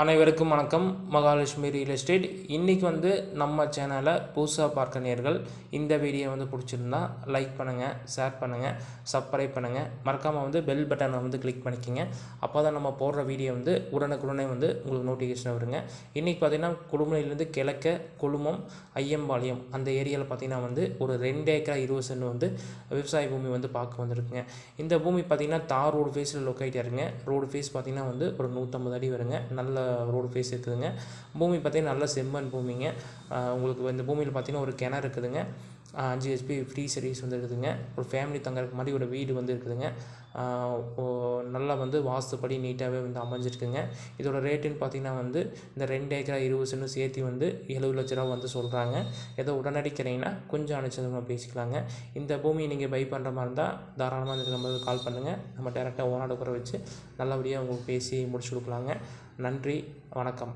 அனைவருக்கும் வணக்கம். Mahalakshmi real estate. இன்றைக்கி நம்ம சேனலை புதுசாக பார்க்க நேயர்கள் இந்த வீடியோ பிடிச்சிருந்தா லைக் பண்ணுங்கள், ஷேர் பண்ணுங்கள், சப்ஸ்கிரைப் பண்ணுங்கள். மறக்காமல் பெல் பட்டனை கிளிக் பண்ணிக்கோங்க. அப்போ தான் நம்ம போடுற வீடியோ உடனுக்குடனே உங்களுக்கு நோட்டிஃபிகேஷன் வருங்க. இன்றைக்கி பார்த்திங்கன்னா குடும்பலேருந்து கிழக்க கொழுமம் ஐயம்பாளையம் அந்த ஏரியாவில் பார்த்திங்கன்னா ஒரு 2 ஏக்கரா 20 சென்ட் விவசாய பூமி பார்க்க வந்திருக்குங்க. இந்த பூமி பார்த்திங்கன்னா தார் ரோடு ஃபேஸில் லொக்கேட்டாக இருக்குங்க. ரோடு ஃபேஸ் பார்த்திங்கன்னா ஒரு 150 அடி வருங்க. நல்ல ரோடு ஃபேஸ் இருக்குதுங்க. பூமி பார்த்திங்கன்னா நல்ல செம்மண் பூமிங்க. உங்களுக்கு இந்த பூமியில் பார்த்திங்கன்னா ஒரு கிணறு இருக்குதுங்க. 5 HP ஃப்ரீ சர்வீஸ் இருக்குதுங்க. ஒரு ஃபேமிலி தங்கறதுக்கு மாதிரி ஒரு வீடு இருக்குதுங்க. நல்லா வாஸ்துப்படி நீட்டாகவே அமைஞ்சிருக்குங்க. இதோட ரேட்டுன்னு பார்த்திங்கன்னா இந்த 2 ஏக்கரா 20 சென்ட் சேர்த்து 70 லட்ச ரூபா சொல்கிறாங்க. ஏதோ உடனடி கிடைங்கன்னா கொஞ்சம் அனுசரித்து பேசிக்கலாங்க. இந்த பூமியை நீங்கள் பை பண்ணுற மாதிரி இருந்தால் தாராளமாக இந்த நம்பருக்கு கால் பண்ணுங்கள். நம்ம டேரெக்டாக ஓனரோட வச்சு நல்லபடியாக உங்களுக்கு பேசி முடிச்சு கொடுக்கலாங்க. நன்றி, வணக்கம்.